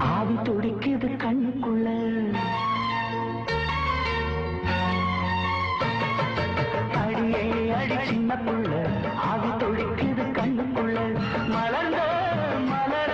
B: ஆவி துடிக்குது கண்ணுக்குள்ள அடியே அடி சின்ன புள்ள ஆவி துடிக்குது கண்ணுக்குள்ள மலர்ந்த மலர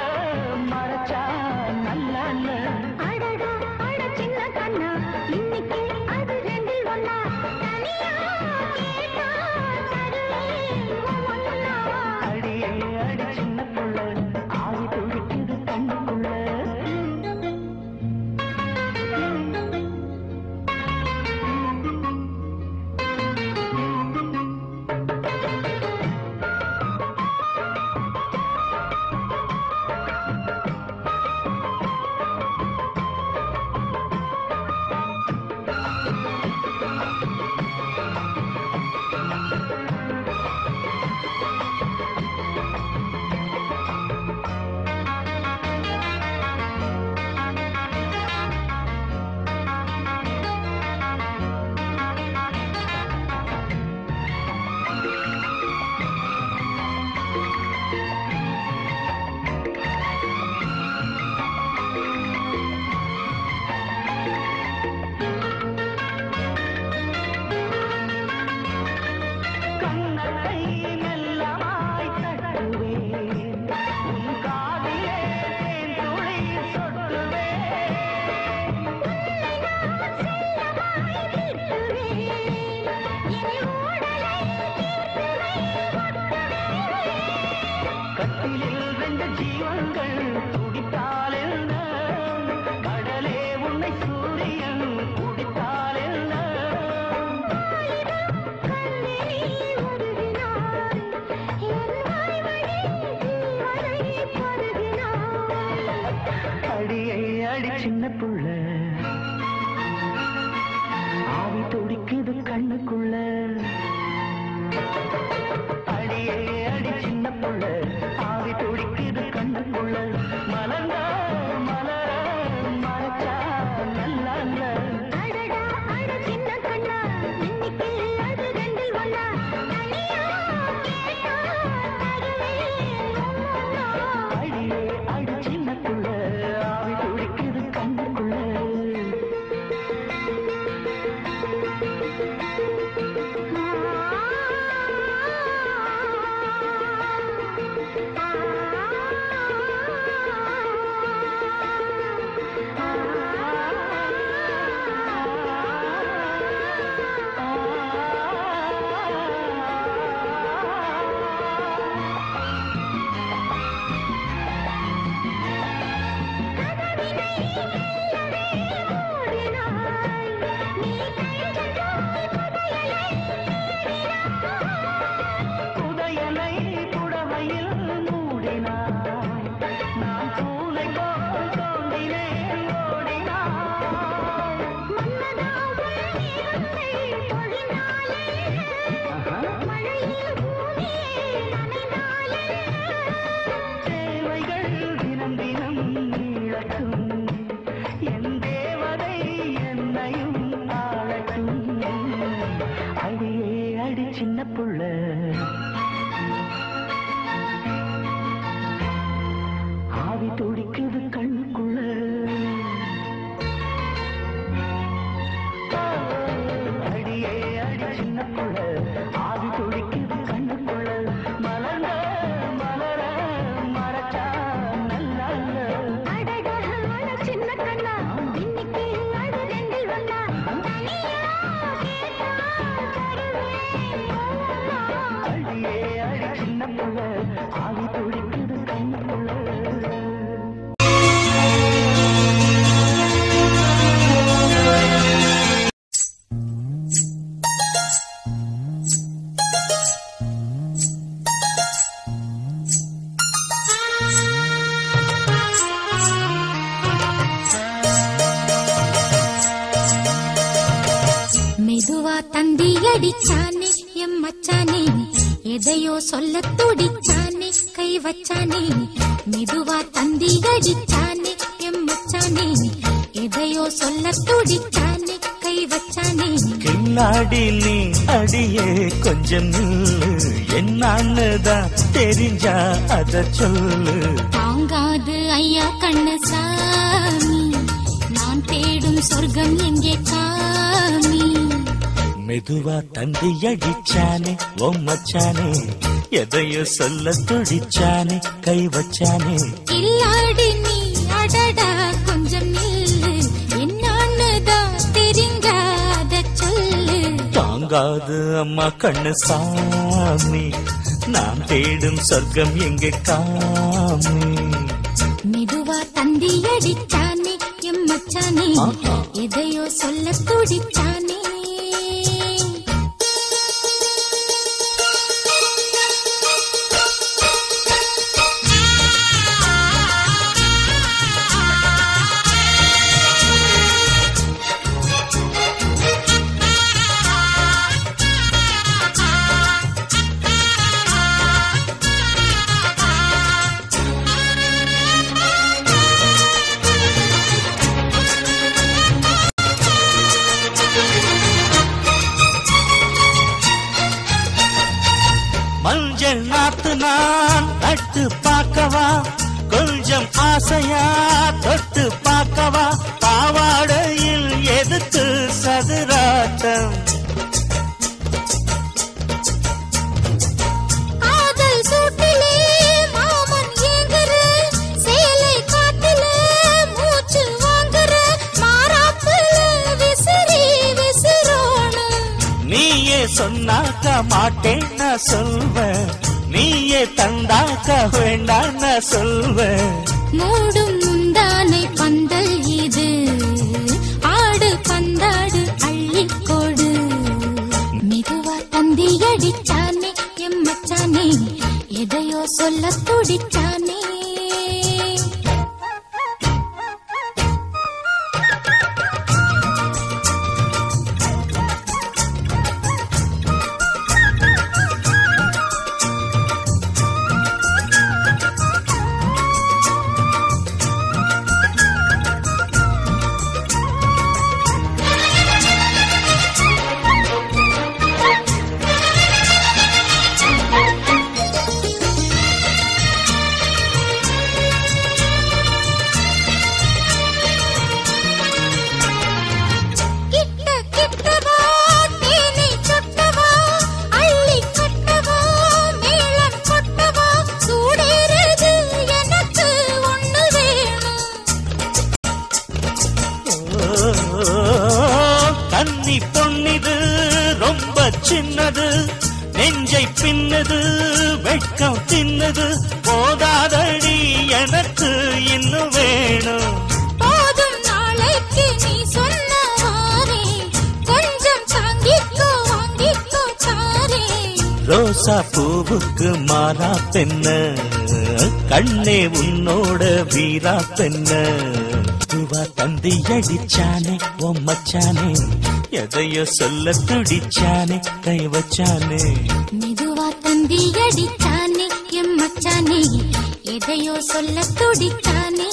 C: தந்தி அடிச்சானே எம் மச்சானே, எதையோ சொல்ல துடிச்சானே கை வச்சானே. மெதுவா தந்தி அடிச்சானே எம் மச்சானே, எதையோ சொல்ல துடிச்சானே கை வச்சானே.
B: கில்லாடி நீ அடியே கொஞ்சம் என்னன்னுதான் தெரிஞ்சா அத சொல்லு.
C: தாங்காது ஐயா கண்ணசாமி, நான் தேடும் சொர்க்கம் எங்கே காமி.
B: மெதுவா தந்தி அடிச்சானே ஓ மச்சானே, எதையோ சொல்ல துடிச்சானே கை வச்சானே.
C: இல்லாடி நீ அடடா கொஞ்சம் நில்லு, என்னன்னுதான் தெரிஞ்சாத சொல்லு.
B: தாங்காது அம்மா கண்ணு சாமி, நான் தேடும் சொர்க்கம் எங்கே காமி.
C: மெதுவா தந்தி அடிச்சானே எம் மச்சானே, எதையோ சொல்ல துடிச்சானே.
B: மஞ்சள் நாத்து நான் நட்டு பார்க்கவா, கொஞ்சம் ஆசையா தொட்டு பார்க்கவா. பாவாடையில் எதுக்கு சதுராட்டம்,
C: காதல் சூட்டிலே மாமன் ஏங்குற, சேலை காட்டுல மூச்சு வாங்குற, மாறாப்புல விசிறி விசிறோணும்.
B: நீயே சொன்னாக்க மாட்டேன் நான் சொல்வேன், நீயே தந்தாக்க வேண்டாம் நான் சொல்வேன்.
C: மூடும் முந்தானை பந்தல் இது, ஆடு பந்தாடு அள்ளிக்கோடு. மெதுவா தந்தி அடிச்சானே எம் மச்சானே, எதையோ சொல்ல துடிச்சானே.
B: கன்னி பொன்னிது ரொம்ப சின்னது, நெஞ்சை பின்னது வெட்கம் தின்னது. போதாதடி எனக்கு இன்னும் வேணும்.
C: போதும் நாளைக்கு நீ சொன்னவாரே, கொஞ்சம் தாங்கிக்கோ வாங்கிக்கோ தாரே.
B: ரோசா பூவுக்கு மாறா பெண்ண, கண்ணே உன்னோட வீரா பெண்ண. தந்தி அடிச்சானே ஓ மச்சானே, எதையோ சொல்ல துடிச்சானே கை வச்சானே.
C: மெதுவா தந்தி அடிச்சானே எம் மச்சானே, எதையோ சொல்ல துடிச்சானே.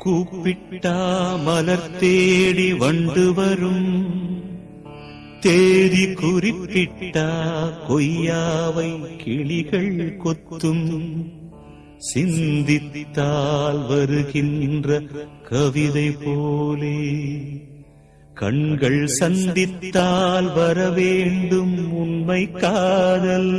D: கூப்பிட்டா மலர் தேடி வண்டு வரும், தேதி குறிப்பிட்டா கொய்யாவை கிளிகள் கொத்தும். சிந்தித்தால் வருகின்ற கவிதை போலே, கண்கள் சந்தித்தால் வரவேண்டும் உண்மை காதல்.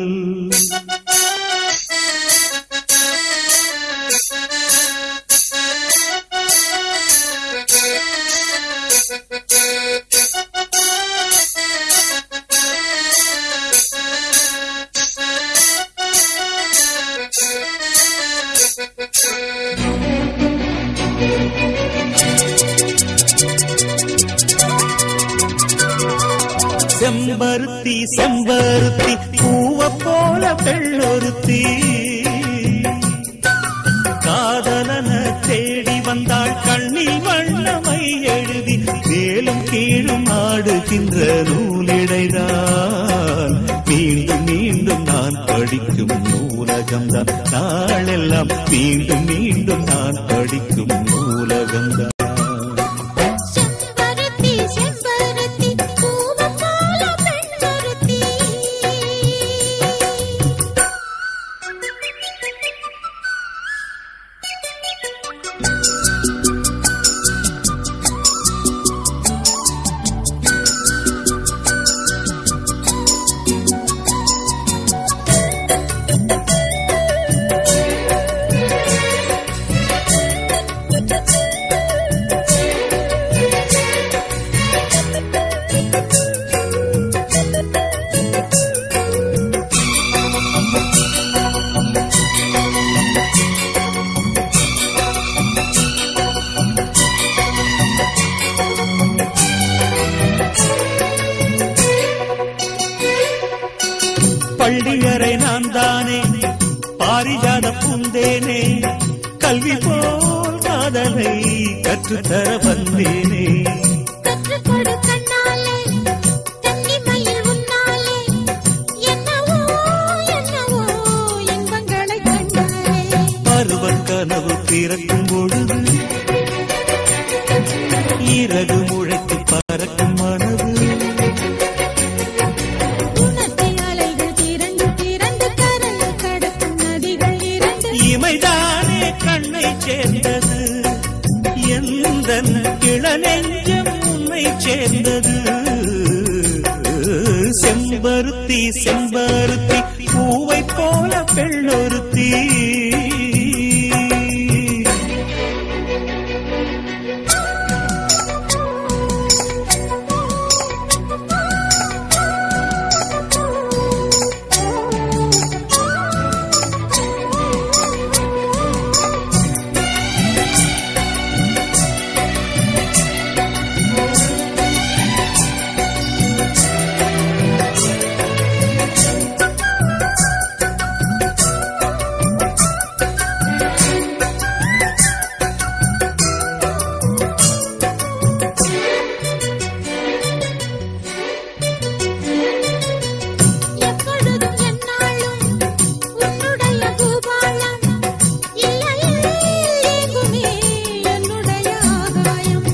D: செம்பருத்தி செம்பருத்தி பூவ போல பெண்ணொருத்தி, கீழும் ஆடுகின்ற நூலிடைதான் மீண்டும் மீண்டும் நான் படிக்கும் நூலகம்தான். நாளெல்லாம் மீண்டும் மீண்டும் நான் படிக்கும் நூலகம்தான்.
C: செம்பருத்தி செம்பருத்தி பூவை போல பெண்ணொருத்தி.
D: பள்ளியறை நான் தானே பாரிஜாத பூந்தேனே கல்வி போல் காதலை கற்றுத்தர வந்தேனே.
C: கற்றுக்கொடு கண்ணாலே கன்னிமயில் உன்னாலே என்னவோ என்னவோ இன்பங்களை கண்டாலே.
D: பருவக் கனவு பிறக்கும் பொழுது இறகு முளைத்து பறக்கும் மனது.
C: உணர்ச்சி அலைகள் திரண்டு திரண்டு கரையை கடக்கும் நதிகள் இரண்டு.
D: இமைதானே கண்ணை சேர்ந்தது எந்தன் இளநெஞ்சம் உன்னை சேர்ந்தது. செம்பருத்தி செம்பருத்தி பூவை போல பெண்ணொருத்தி.
C: எப்பொழுதும் என்னாலும் உன்னுடைய பூபாலம் இல்லையே எங்குமே என்னுடைய ஆகாயம்.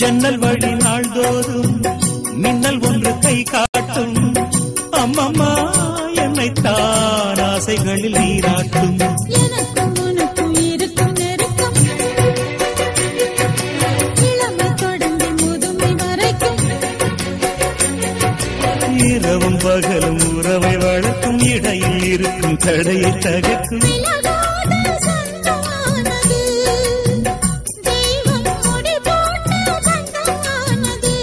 D: ஜன்னல் வழி நாள்தோறும் மின்னல் ஒன்று கை காட்டும். அம்மம்மா என்னைத்தான் ஆசைகளில் நீராட்டும்.
C: எனக்கும் உனக்கும் இருக்கும் நெருக்கம் இளமை தொடங்கி முதுமை வரைக்கும்.
D: இரவும் பகலும் உறவை வளர்க்கும் இடையில் இருக்கும் தடையை தகர்க்கும்.
C: விலகாத சொந்தமானது தெய்வம் முடி போட்ட பந்தமானது.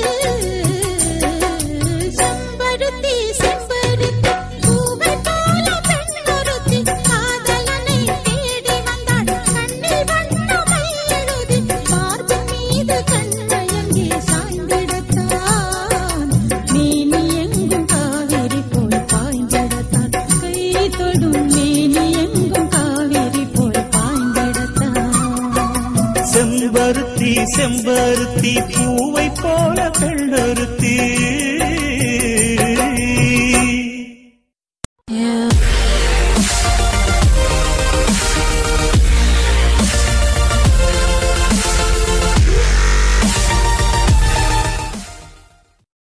C: செம்பருத்தி செம்பருத்தி பூவை போல பெண்ணொருத்தி. காதலனை தேடி வந்தாள் கண்ணில் வண்ணமை எழுதி. மார்பின் மீது கண்மயங்கி சாய்ந்திடத்தான் மேனி எங்கும் காவிரி போல் பாய்ந்திடத்தான். கை தொடும் மேனி எங்கும் காவிரி போல் பாய்ந்திடத்தான்.
D: செம்பருத்தி செம்பருத்தி பூவை போல பெண்ணொருத்தி.